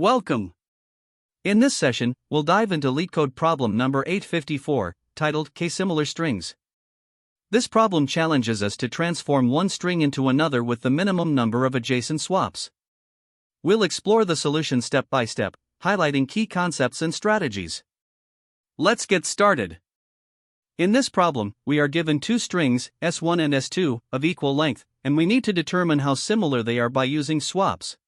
Welcome! In this session, we'll dive into LeetCode problem number 854, titled K-similar strings. This problem challenges us to transform one string into another with the minimum number of adjacent swaps. We'll explore the solution step by step, highlighting key concepts and strategies. Let's get started. In this problem, we are given two strings, S1 and S2, of equal length, and we need to determine how similar they are by using swaps.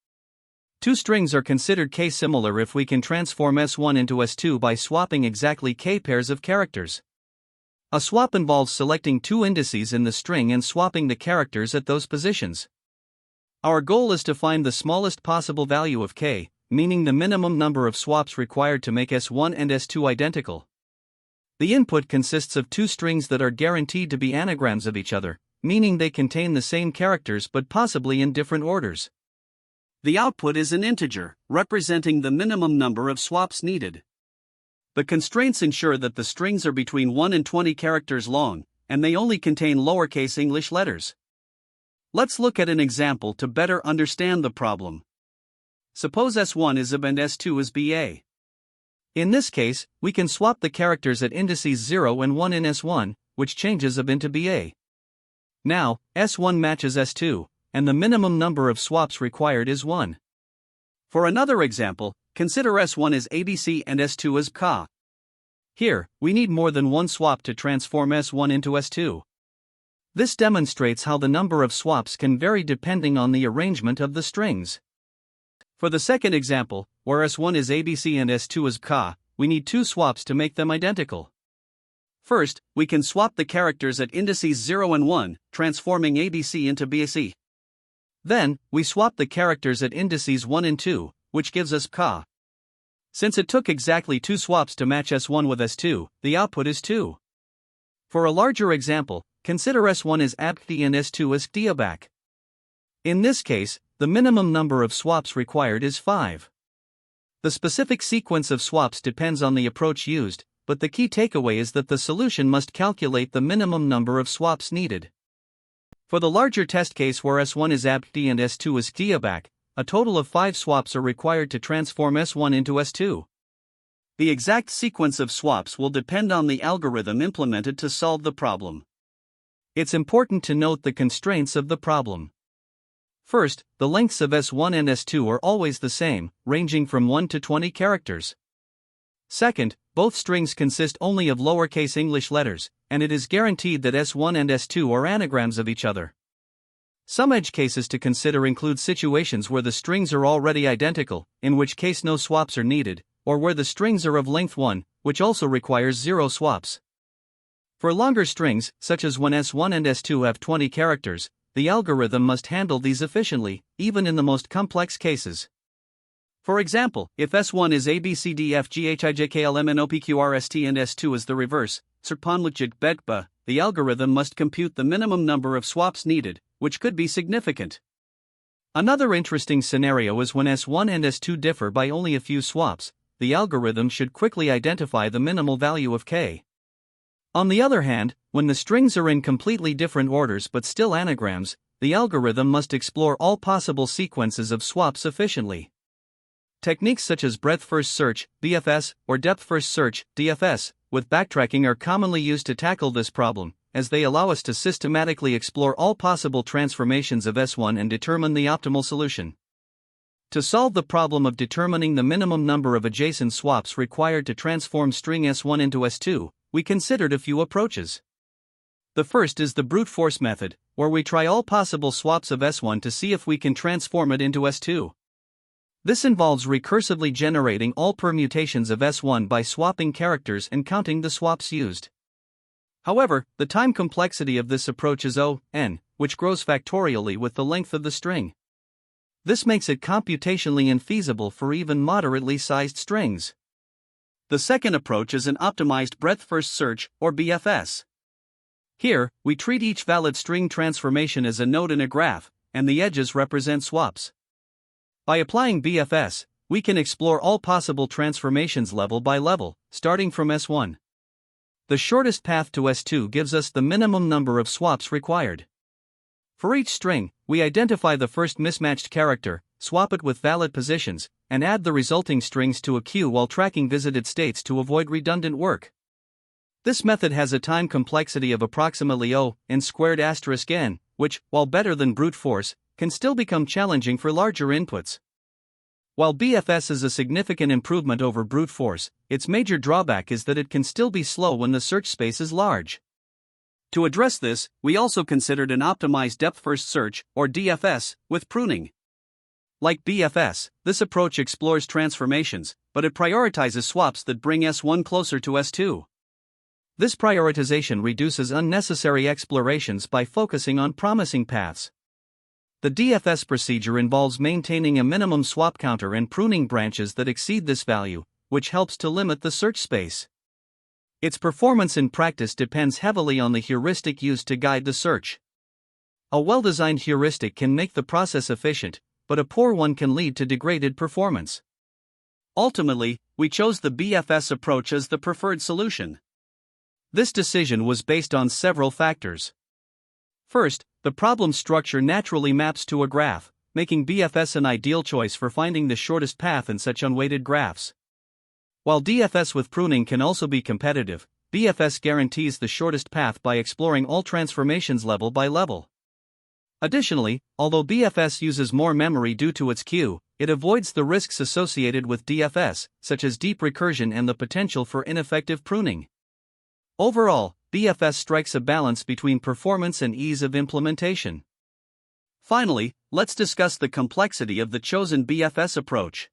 Two strings are considered K-similar if we can transform S1 into S2 by swapping exactly K pairs of characters. A swap involves selecting two indices in the string and swapping the characters at those positions. Our goal is to find the smallest possible value of K, meaning the minimum number of swaps required to make S1 and S2 identical. The input consists of two strings that are guaranteed to be anagrams of each other, meaning they contain the same characters but possibly in different orders. The output is an integer, representing the minimum number of swaps needed. The constraints ensure that the strings are between 1 and 20 characters long, and they only contain lowercase English letters. Let's look at an example to better understand the problem. Suppose S1 is AB and S2 is BA. In this case, we can swap the characters at indices 0 and 1 in S1, which changes AB into BA. Now, S1 matches S2, and the minimum number of swaps required is 1. For another example, consider S1 as ABC and S2 as Ka. Here, we need more than one swap to transform S1 into S2. This demonstrates how the number of swaps can vary depending on the arrangement of the strings. For the second example, where S1 is ABC and S2 is Ka, we need two swaps to make them identical. First, we can swap the characters at indices 0 and 1, transforming ABC into BC. Then, we swap the characters at indices 1 and 2, which gives us Ka. Since it took exactly two swaps to match S1 with S2, the output is 2. For a larger example, consider S1 as ABCD and S2 as Diabak. In this case, the minimum number of swaps required is 5. The specific sequence of swaps depends on the approach used, but the key takeaway is that the solution must calculate the minimum number of swaps needed. For the larger test case where S1 is ABCD and S2 is Diabak, a total of 5 swaps are required to transform S1 into S2. The exact sequence of swaps will depend on the algorithm implemented to solve the problem. It's important to note the constraints of the problem. First, the lengths of S1 and S2 are always the same, ranging from 1 to 20 characters. Second, both strings consist only of lowercase English letters, and it is guaranteed that S1 and S2 are anagrams of each other. Some edge cases to consider include situations where the strings are already identical, in which case no swaps are needed, or where the strings are of length 1, which also requires 0 swaps. For longer strings, such as when S1 and S2 have 20 characters, the algorithm must handle these efficiently, even in the most complex cases. For example, if S1 is ABCDFGHIJKLMNOPQRST and S2 is the reverse, Serponlogik Bekba, the algorithm must compute the minimum number of swaps needed, which could be significant. Another interesting scenario is when S1 and S2 differ by only a few swaps, the algorithm should quickly identify the minimal value of K. On the other hand, when the strings are in completely different orders but still anagrams, the algorithm must explore all possible sequences of swaps efficiently. Techniques such as breadth-first search, BFS, or depth-first search, DFS, with backtracking are commonly used to tackle this problem, as they allow us to systematically explore all possible transformations of S1 and determine the optimal solution. To solve the problem of determining the minimum number of adjacent swaps required to transform string S1 into S2, we considered a few approaches. The first is the brute force method, where we try all possible swaps of S1 to see if we can transform it into S2. This involves recursively generating all permutations of S1 by swapping characters and counting the swaps used. However, the time complexity of this approach is O(n), which grows factorially with the length of the string. This makes it computationally infeasible for even moderately sized strings. The second approach is an optimized breadth-first search, or BFS. Here, we treat each valid string transformation as a node in a graph, and the edges represent swaps. By applying BFS, we can explore all possible transformations level by level, starting from S1. The shortest path to S2 gives us the minimum number of swaps required. For each string, we identify the first mismatched character, swap it with valid positions, and add the resulting strings to a queue while tracking visited states to avoid redundant work. This method has a time complexity of approximately n², which, while better than brute force, can still become challenging for larger inputs. While BFS is a significant improvement over brute force, its major drawback is that it can still be slow when the search space is large. To address this, we also considered an optimized depth-first search, or DFS, with pruning. Like BFS, this approach explores transformations, but it prioritizes swaps that bring S1 closer to S2. This prioritization reduces unnecessary explorations by focusing on promising paths. The DFS procedure involves maintaining a minimum swap counter and pruning branches that exceed this value, which helps to limit the search space. Its performance in practice depends heavily on the heuristic used to guide the search. A well-designed heuristic can make the process efficient, but a poor one can lead to degraded performance. Ultimately, we chose the BFS approach as the preferred solution. This decision was based on several factors. First, the problem structure naturally maps to a graph, making BFS an ideal choice for finding the shortest path in such unweighted graphs. While DFS with pruning can also be competitive, BFS guarantees the shortest path by exploring all transformations level by level. Additionally, although BFS uses more memory due to its queue, it avoids the risks associated with DFS, such as deep recursion and the potential for ineffective pruning. Overall, BFS strikes a balance between performance and ease of implementation. Finally, let's discuss the complexity of the chosen BFS approach.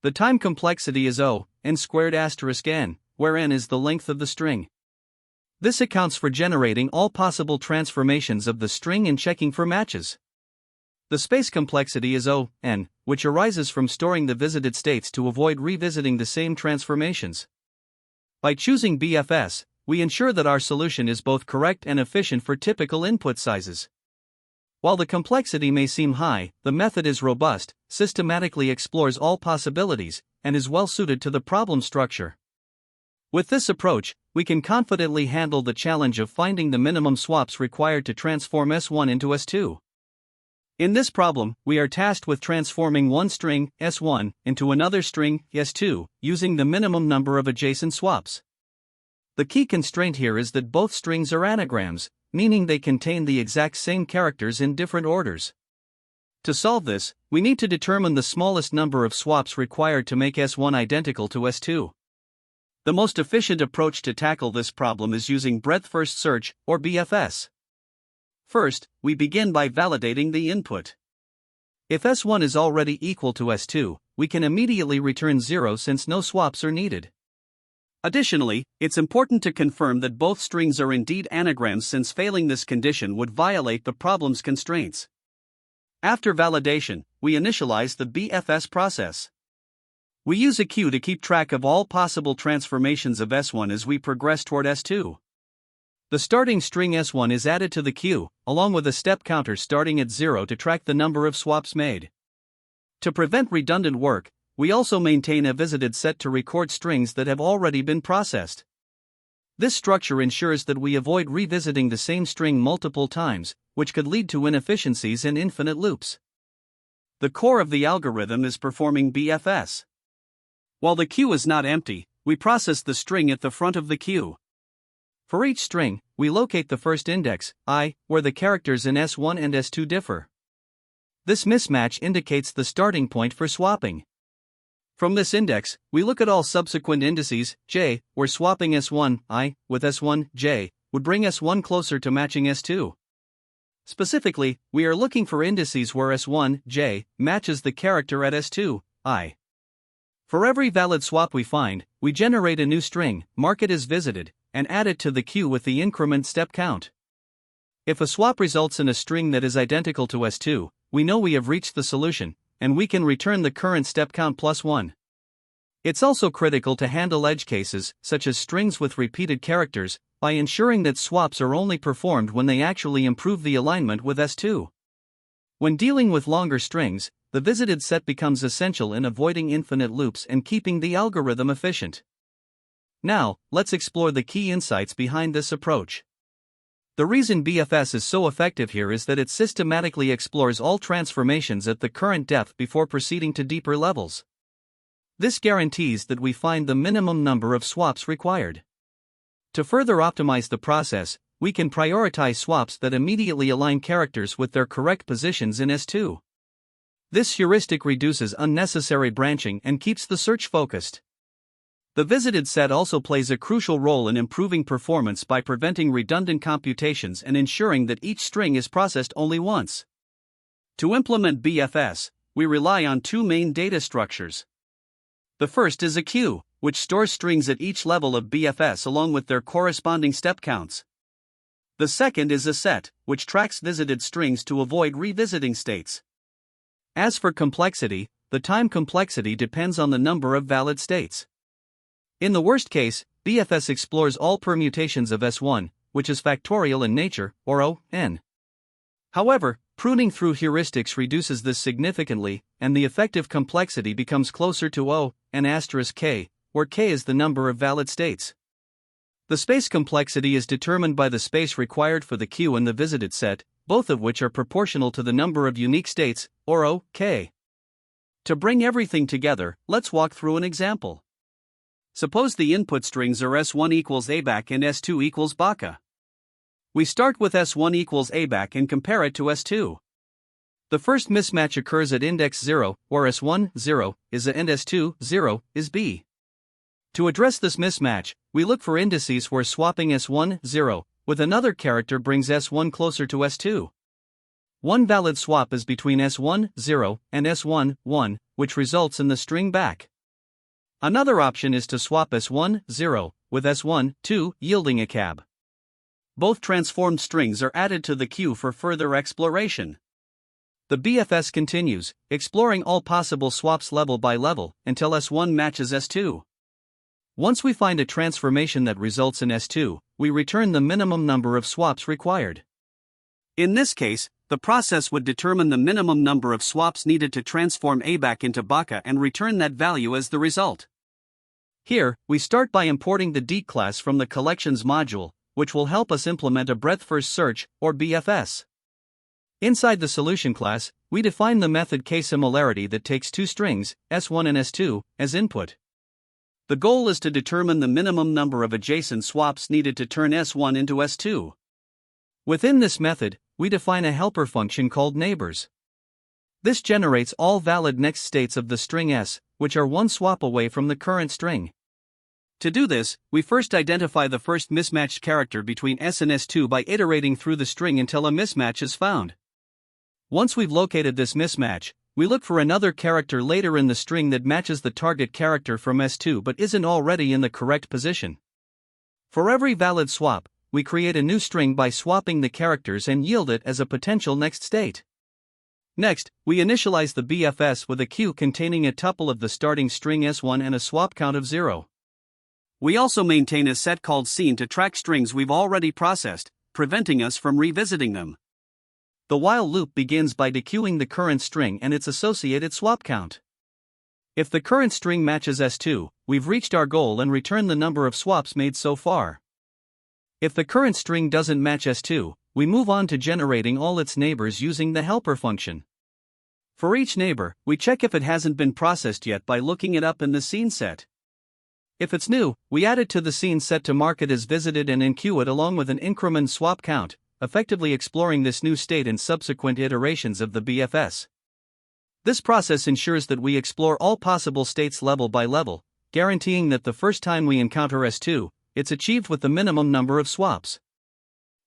The time complexity is n², where n is the length of the string. This accounts for generating all possible transformations of the string and checking for matches. The space complexity is n, which arises from storing the visited states to avoid revisiting the same transformations. By choosing BFS, we ensure that our solution is both correct and efficient for typical input sizes. While the complexity may seem high, the method is robust, systematically explores all possibilities, and is well suited to the problem structure. With this approach, we can confidently handle the challenge of finding the minimum swaps required to transform S1 into S2. In this problem, we are tasked with transforming one string, S1, into another string, S2, using the minimum number of adjacent swaps. The key constraint here is that both strings are anagrams, meaning they contain the exact same characters in different orders. To solve this, we need to determine the smallest number of swaps required to make S1 identical to S2. The most efficient approach to tackle this problem is using breadth-first search, or BFS. First, we begin by validating the input. If S1 is already equal to S2, we can immediately return 0 since no swaps are needed. Additionally, it's important to confirm that both strings are indeed anagrams, since failing this condition would violate the problem's constraints. After validation, we initialize the BFS process. We use a queue to keep track of all possible transformations of S1 as we progress toward S2. The starting string S1 is added to the queue, along with a step counter starting at 0 to track the number of swaps made. To prevent redundant work, we also maintain a visited set to record strings that have already been processed. This structure ensures that we avoid revisiting the same string multiple times, which could lead to inefficiencies and infinite loops. The core of the algorithm is performing BFS. While the queue is not empty, we process the string at the front of the queue. For each string, we locate the first index, I, where the characters in S1 and S2 differ. This mismatch indicates the starting point for swapping. From this index, we look at all subsequent indices, j, where swapping S1, I, with S1, j, would bring S1 closer to matching S2. Specifically, we are looking for indices where S1, j, matches the character at S2, I. For every valid swap we find, we generate a new string, mark it as visited, and add it to the queue with the increment step count. If a swap results in a string that is identical to S2, we know we have reached the solution, and we can return the current step count plus 1. It's also critical to handle edge cases, such as strings with repeated characters, by ensuring that swaps are only performed when they actually improve the alignment with S2. When dealing with longer strings, the visited set becomes essential in avoiding infinite loops and keeping the algorithm efficient. Now, let's explore the key insights behind this approach. The reason BFS is so effective here is that it systematically explores all transformations at the current depth before proceeding to deeper levels. This guarantees that we find the minimum number of swaps required. To further optimize the process, we can prioritize swaps that immediately align characters with their correct positions in S2. This heuristic reduces unnecessary branching and keeps the search focused. The visited set also plays a crucial role in improving performance by preventing redundant computations and ensuring that each string is processed only once. To implement BFS, we rely on two main data structures. The first is a queue, which stores strings at each level of BFS along with their corresponding step counts. The second is a set, which tracks visited strings to avoid revisiting states. As for complexity, the time complexity depends on the number of valid states. In the worst case, BFS explores all permutations of S1, which is factorial in nature, or O(n). However, pruning through heuristics reduces this significantly, and the effective complexity becomes closer to O(n*k), where k is the number of valid states. The space complexity is determined by the space required for the queue and the visited set, both of which are proportional to the number of unique states, or OK. To bring everything together, let's walk through an example. Suppose the input strings are S1 equals ABAC and S2 equals BACA. We start with S1 equals ABAC and compare it to S2. The first mismatch occurs at index 0, where S1, 0, is A and S2, 0, is B. To address this mismatch, we look for indices where swapping S1, 0, with another character brings S1 closer to S2. One valid swap is between S1, 0, and S1, 1, which results in the string back. Another option is to swap S1, 0, with S1, 2, yielding a cab. Both transformed strings are added to the queue for further exploration. The BFS continues, exploring all possible swaps level by level, until S1 matches S2. Once we find a transformation that results in S2, we return the minimum number of swaps required. In this case, the process would determine the minimum number of swaps needed to transform ABAC into BACA and return that value as the result. Here, we start by importing the DEET class from the collections module, which will help us implement a breadth-first search, or BFS. Inside the solution class, we define the method ksimilarity that takes two strings, S1 and S2, as input. The goal is to determine the minimum number of adjacent swaps needed to turn S1 into S2. Within this method, we define a helper function called neighbors. This generates all valid next states of the string S, which are one swap away from the current string. To do this, we first identify the first mismatched character between S and S2 by iterating through the string until a mismatch is found. Once we've located this mismatch, we look for another character later in the string that matches the target character from S2 but isn't already in the correct position. For every valid swap, we create a new string by swapping the characters and yield it as a potential next state. Next, we initialize the BFS with a queue containing a tuple of the starting string S1 and a swap count of 0. We also maintain a set called scene to track strings we've already processed, preventing us from revisiting them. The while loop begins by dequeuing the current string and its associated swap count. If the current string matches S2, we've reached our goal and return the number of swaps made so far. If the current string doesn't match S2, we move on to generating all its neighbors using the helper function. For each neighbor, we check if it hasn't been processed yet by looking it up in the scene set. If it's new, we add it to the scene set to mark it as visited and enqueue it along with an increment swap count, effectively exploring this new state in subsequent iterations of the BFS. This process ensures that we explore all possible states level by level, guaranteeing that the first time we encounter S2, it's achieved with the minimum number of swaps.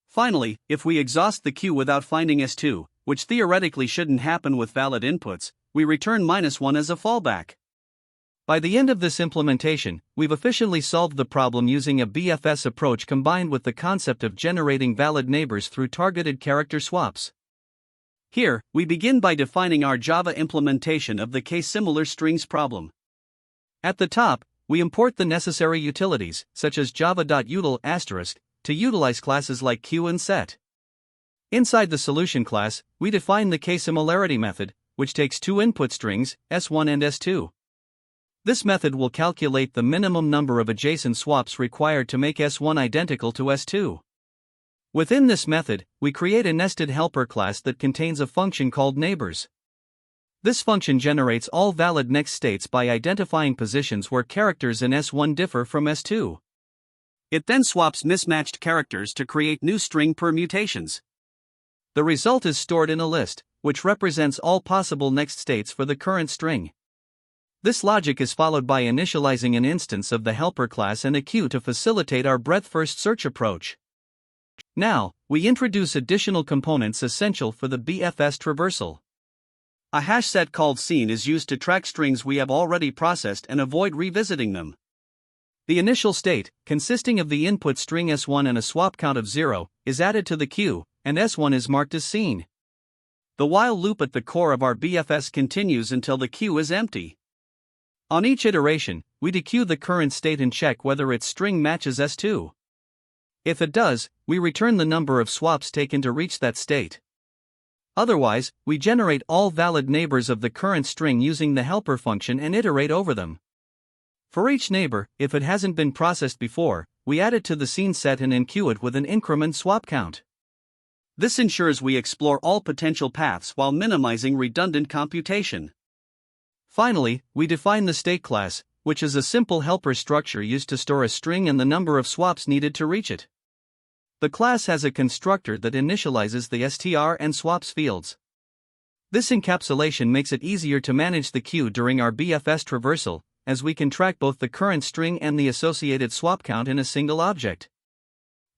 Finally, if we exhaust the queue without finding S2, which theoretically shouldn't happen with valid inputs, we return -1 as a fallback. By the end of this implementation, we've efficiently solved the problem using a BFS approach combined with the concept of generating valid neighbors through targeted character swaps. Here, we begin by defining our Java implementation of the ksimilar strings problem. At the top, we import the necessary utilities, such as java.util**, to utilize classes like queue and set. Inside the solution class, we define the ksimilarity method, which takes two input strings, S1 and S2. This method will calculate the minimum number of adjacent swaps required to make S1 identical to S2. Within this method, we create a nested helper class that contains a function called neighbors. This function generates all valid next states by identifying positions where characters in S1 differ from S2. It then swaps mismatched characters to create new string permutations. The result is stored in a list, which represents all possible next states for the current string. This logic is followed by initializing an instance of the helper class and a queue to facilitate our breadth-first search approach. Now, we introduce additional components essential for the BFS traversal. A hash set called scene is used to track strings we have already processed and avoid revisiting them. The initial state, consisting of the input string S1 and a swap count of 0, is added to the queue, and S1 is marked as seen. The while loop at the core of our BFS continues until the queue is empty. On each iteration, we dequeue the current state and check whether its string matches S2. If it does, we return the number of swaps taken to reach that state. Otherwise, we generate all valid neighbors of the current string using the helper function and iterate over them. For each neighbor, if it hasn't been processed before, we add it to the scene set and enqueue it with an increment swap count. This ensures we explore all potential paths while minimizing redundant computation. Finally, we define the state class, which is a simple helper structure used to store a string and the number of swaps needed to reach it. The class has a constructor that initializes the str and swaps fields. This encapsulation makes it easier to manage the queue during our BFS traversal, as we can track both the current string and the associated swap count in a single object.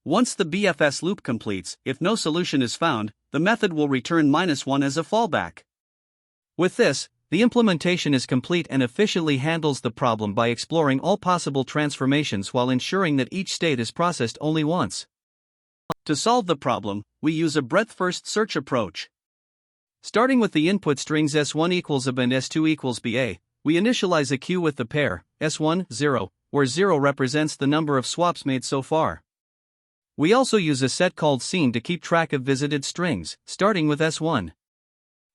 Once the BFS loop completes, if no solution is found, the method will return -1 as a fallback. With this, the implementation is complete and efficiently handles the problem by exploring all possible transformations while ensuring that each state is processed only once. To solve the problem, we use a breadth-first search approach. Starting with the input strings S1 equals AB and S2 equals BA, we initialize a queue with the pair S1, 0, where 0 represents the number of swaps made so far. We also use a set called scene to keep track of visited strings, starting with S1.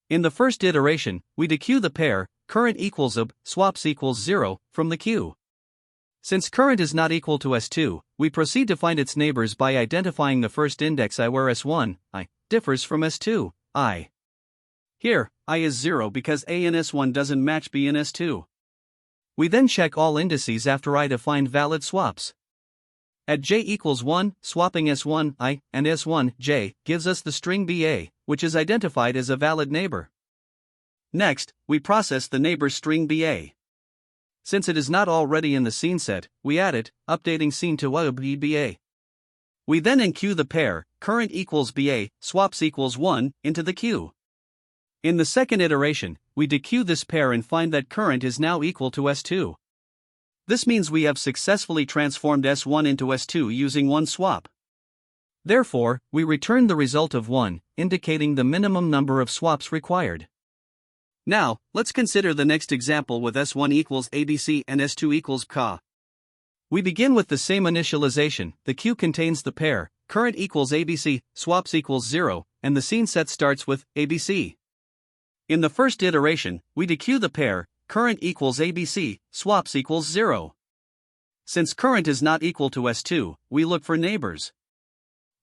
In the first iteration, we dequeue the pair current equals AB, swaps equals 0 from the queue. Since current is not equal to S2, we proceed to find its neighbors by identifying the first index I where S1, I, differs from S2, I. Here, I is 0 because A in S1 doesn't match B in S2. We then check all indices after I to find valid swaps. At j equals 1, swapping S1, I, and S1, j, gives us the string BA, which is identified as a valid neighbor. Next, we process the neighbor string BA. Since it is not already in the scene set, we add it, updating scene to BA. We then enqueue the pair, current equals BA, swaps equals 1, into the queue. In the second iteration, we dequeue this pair and find that current is now equal to S2. This means we have successfully transformed S1 into S2 using one swap. Therefore, we return the result of 1, indicating the minimum number of swaps required. Now, let's consider the next example with S1 equals ABC and S2 equals CA. We begin with the same initialization. The queue contains the pair, current equals ABC, swaps equals 0, and the scene set starts with ABC. In the first iteration, we dequeue the pair, current equals ABC, swaps equals 0. Since current is not equal to S2, we look for neighbors.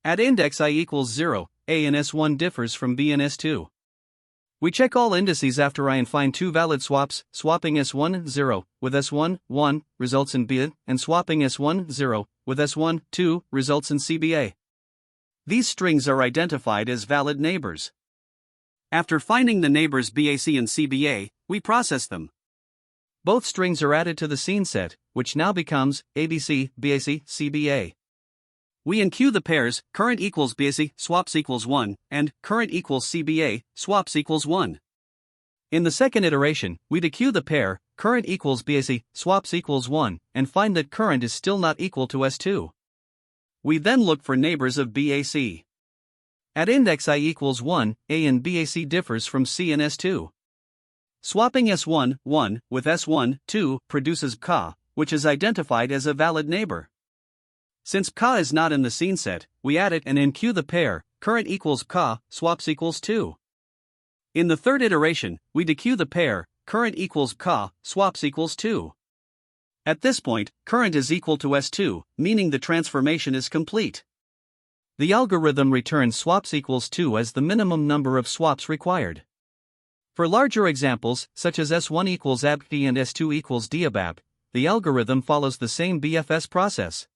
At index I equals 0, A in S1 differs from B in S2. We check all indices after I and find two valid swaps, swapping S1, 0, with S1, 1, results in B, and swapping S1, 0, with S1, 2, results in CBA. These strings are identified as valid neighbors. After finding the neighbors BAC and CBA, we process them. Both strings are added to the scene set, which now becomes ABC, BAC, CBA. We enqueue the pairs, current equals BAC, swaps equals 1, and current equals CBA, swaps equals 1. In the second iteration, we dequeue the pair, current equals BAC, swaps equals 1, and find that current is still not equal to S2. We then look for neighbors of BAC. At index I equals 1, A in BAC differs from C in S2. Swapping S1, 1, with S1, 2, produces CA, which is identified as a valid neighbor. Since CA is not in the scene set, we add it and enqueue the pair, current equals CA, swaps equals 2. In the third iteration, we dequeue the pair, current equals CA, swaps equals 2. At this point, current is equal to S2, meaning the transformation is complete. the algorithm returns swaps equals 2 as the minimum number of swaps required. For larger examples, such as S1 equals ABT and S2 equals DABAP, the algorithm follows the same BFS process.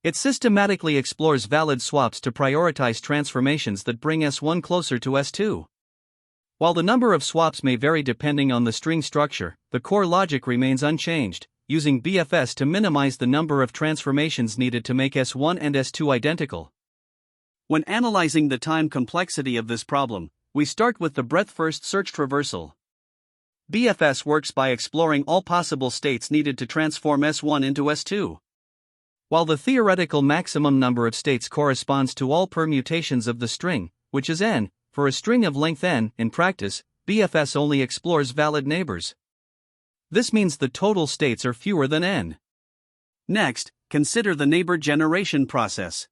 It systematically explores valid swaps to prioritize transformations that bring S1 closer to S2. While the number of swaps may vary depending on the string structure, the core logic remains unchanged, using BFS to minimize the number of transformations needed to make S1 and S2 identical. When analyzing the time complexity of this problem, we start with the breadth-first search traversal. BFS works by exploring all possible states needed to transform S1 into S2. While the theoretical maximum number of states corresponds to all permutations of the string, which is n, for a string of length n, in practice, BFS only explores valid neighbors. This means the total states are fewer than n. Next, consider the neighbor generation process.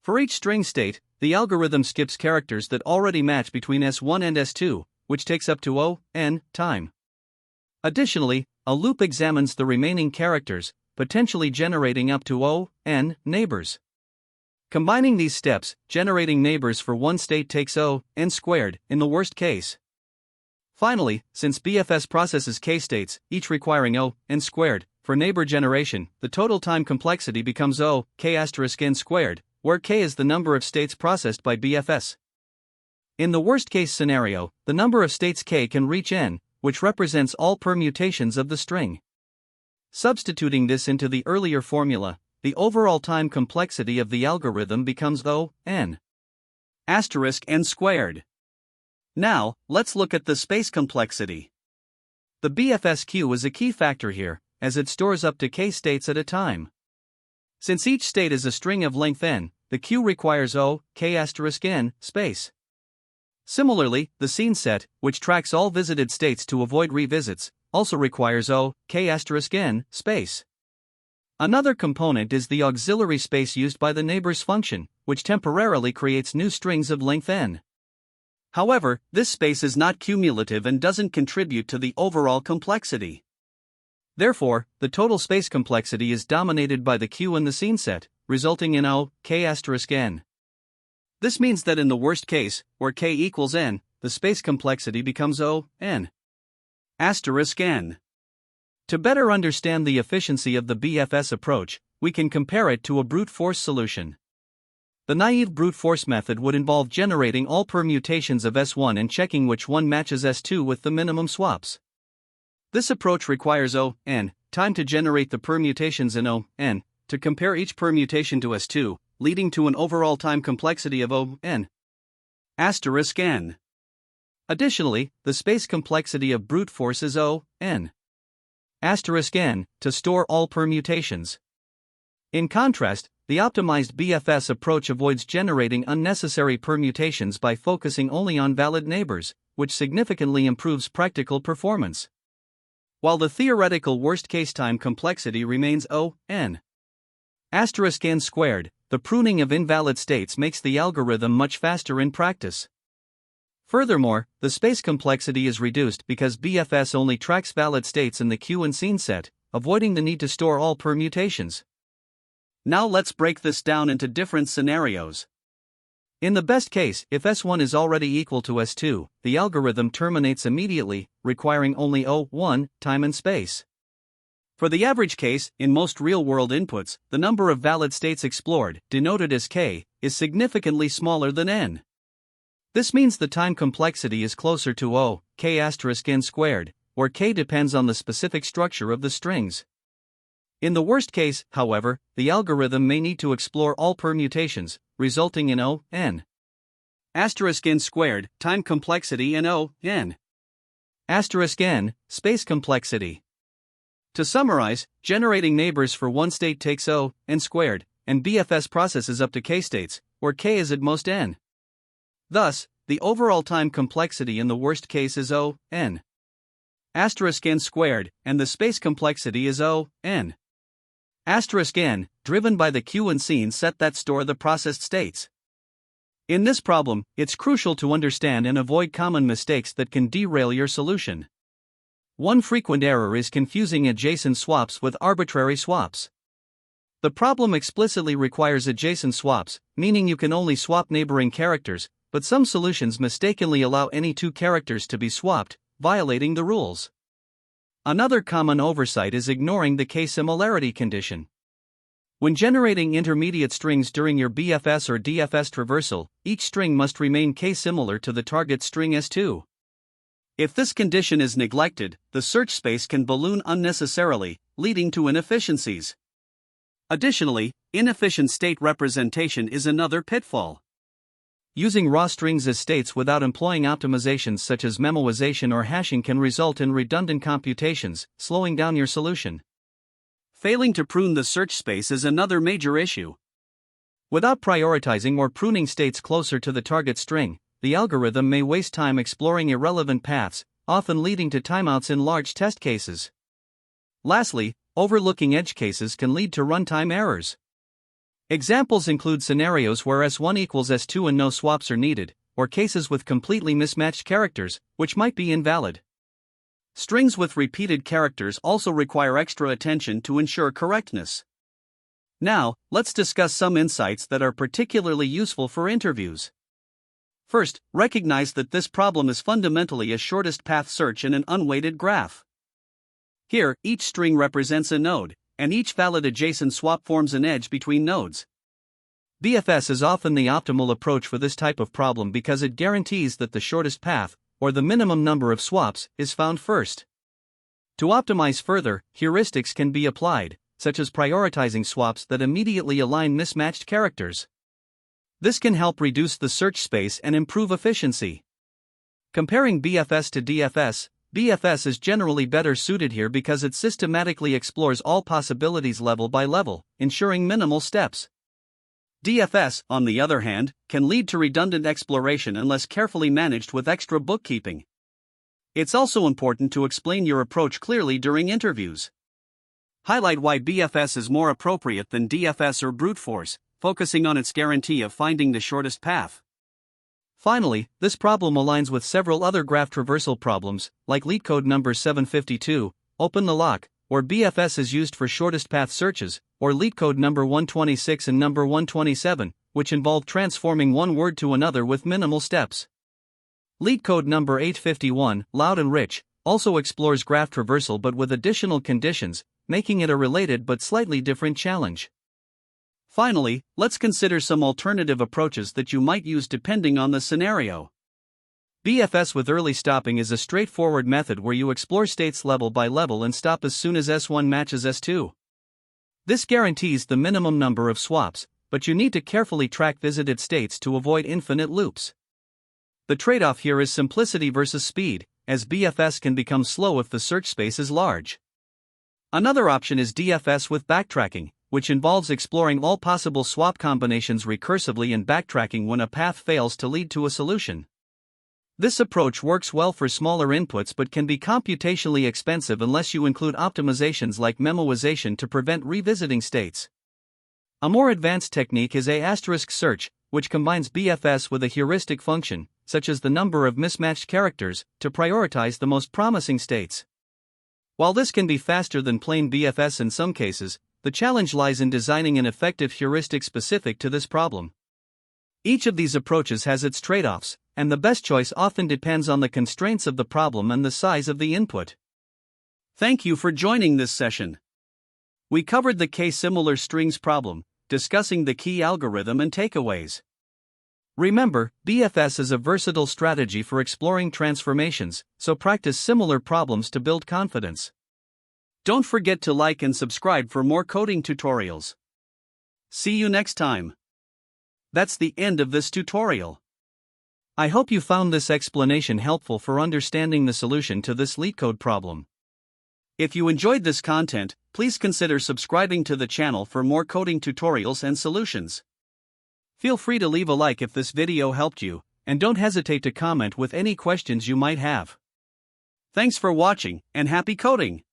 For each string state, the algorithm skips characters that already match between S1 and S2, which takes up to O(n) time. Additionally, a loop examines the remaining characters, potentially generating up to O(n) neighbors. Combining these steps, generating neighbors for one state takes O(n) squared, in the worst case. Finally, since BFS processes k states, each requiring O(n) squared, for neighbor generation, the total time complexity becomes O(k*(n) squared, where k is the number of states processed by BFS. In the worst-case scenario, the number of states k can reach n, which represents all permutations of the string. Substituting this into the earlier formula, the overall time complexity of the algorithm becomes O(n) squared. Now, let's look at the space complexity. The BFS queue is a key factor here, as it stores up to k states at a time. Since each state is a string of length n, the queue requires O(k*(n) space. Similarly, the scene set, which tracks all visited states to avoid revisits, also requires O(k*(n) space. Another component is the auxiliary space used by the neighbors function, which temporarily creates new strings of length n. However, this space is not cumulative and doesn't contribute to the overall complexity. Therefore, the total space complexity is dominated by the queue and the scene set, resulting in O(k*(n). This means that in the worst case, where k equals n, the space complexity becomes O(n). To better understand the efficiency of the BFS approach, we can compare it to a brute force solution. The naive brute force method would involve generating all permutations of S1 and checking which one matches S2 with the minimum swaps. This approach requires O(n) time to generate the permutations in O(n), to compare each permutation to S2, leading to an overall time complexity of O(n). Additionally, the space complexity of brute force is O(n) to store all permutations. In contrast, the optimized BFS approach avoids generating unnecessary permutations by focusing only on valid neighbors, which significantly improves practical performance. While the theoretical worst-case time complexity remains O(n) squared, the pruning of invalid states makes the algorithm much faster in practice. Furthermore, the space complexity is reduced because BFS only tracks valid states in the queue and scene set, avoiding the need to store all permutations. Now let's break this down into different scenarios. In the best case, if S1 is already equal to S2, the algorithm terminates immediately, requiring only O(1) time and space. For the average case, in most real-world inputs, the number of valid states explored, denoted as k, is significantly smaller than n. This means the time complexity is closer to O(k*(n) squared, where k depends on the specific structure of the strings. In the worst case, however, the algorithm may need to explore all permutations, resulting in O(n) squared time complexity and O(n) space complexity. To summarize, generating neighbors for one state takes O(n) squared, and BFS processes up to k states, where k is at most n. Thus, the overall time complexity in the worst case is O(n) squared, and the space complexity is O(n) driven by the queue and scene set that store the processed states. In this problem, it's crucial to understand and avoid common mistakes that can derail your solution. One frequent error is confusing adjacent swaps with arbitrary swaps. The problem explicitly requires adjacent swaps, meaning you can only swap neighboring characters, but some solutions mistakenly allow any two characters to be swapped, violating the rules. Another common oversight is ignoring the k-similarity condition. When generating intermediate strings during your BFS or DFS traversal, each string must remain k-similar to the target string S2. If this condition is neglected, the search space can balloon unnecessarily, leading to inefficiencies. Additionally, inefficient state representation is another pitfall. Using raw strings as states without employing optimizations such as memoization or hashing can result in redundant computations, slowing down your solution. Failing to prune the search space is another major issue. Without prioritizing or pruning states closer to the target string, the algorithm may waste time exploring irrelevant paths, often leading to timeouts in large test cases. Lastly, overlooking edge cases can lead to runtime errors. Examples include scenarios where S1 equals S2 and no swaps are needed, or cases with completely mismatched characters, which might be invalid. Strings with repeated characters also require extra attention to ensure correctness. Now, let's discuss some insights that are particularly useful for interviews. First, recognize that this problem is fundamentally a shortest path search in an unweighted graph. Here, each string represents a node, and each valid adjacent swap forms an edge between nodes. BFS is often the optimal approach for this type of problem because it guarantees that the shortest path, or the minimum number of swaps, is found first. To optimize further, heuristics can be applied, such as prioritizing swaps that immediately align mismatched characters. This can help reduce the search space and improve efficiency. Comparing BFS to DFS, BFS is generally better suited here because it systematically explores all possibilities level by level, ensuring minimal steps. DFS, on the other hand, can lead to redundant exploration unless carefully managed with extra bookkeeping. It's also important to explain your approach clearly during interviews. Highlight why BFS is more appropriate than DFS or brute force, focusing on its guarantee of finding the shortest path. Finally, this problem aligns with several other graph traversal problems, like LeetCode number 752, Open the Lock, where BFS is used for shortest path searches, or LeetCode number 126 and number 127, which involve transforming one word to another with minimal steps. LeetCode number 851, Loud and Rich, also explores graph traversal but with additional conditions, making it a related but slightly different challenge. Finally, let's consider some alternative approaches that you might use depending on the scenario. BFS with early stopping is a straightforward method where you explore states level by level and stop as soon as S1 matches S2. This guarantees the minimum number of swaps, but you need to carefully track visited states to avoid infinite loops. The trade-off here is simplicity versus speed, as BFS can become slow if the search space is large. Another option is DFS with backtracking, which involves exploring all possible swap combinations recursively and backtracking when a path fails to lead to a solution. This approach works well for smaller inputs but can be computationally expensive unless you include optimizations like memoization to prevent revisiting states. A more advanced technique is A** search, which combines BFS with a heuristic function, such as the number of mismatched characters, to prioritize the most promising states. While this can be faster than plain BFS in some cases, the challenge lies in designing an effective heuristic specific to this problem. Each of these approaches has its trade-offs, and the best choice often depends on the constraints of the problem and the size of the input. Thank you for joining this session. We covered the k-similar strings problem, discussing the key algorithm and takeaways. Remember, BFS is a versatile strategy for exploring transformations, so practice similar problems to build confidence. Don't forget to like and subscribe for more coding tutorials. See you next time. That's the end of this tutorial. I hope you found this explanation helpful for understanding the solution to this LeetCode problem. If you enjoyed this content, please consider subscribing to the channel for more coding tutorials and solutions. Feel free to leave a like if this video helped you, and don't hesitate to comment with any questions you might have. Thanks for watching, and happy coding!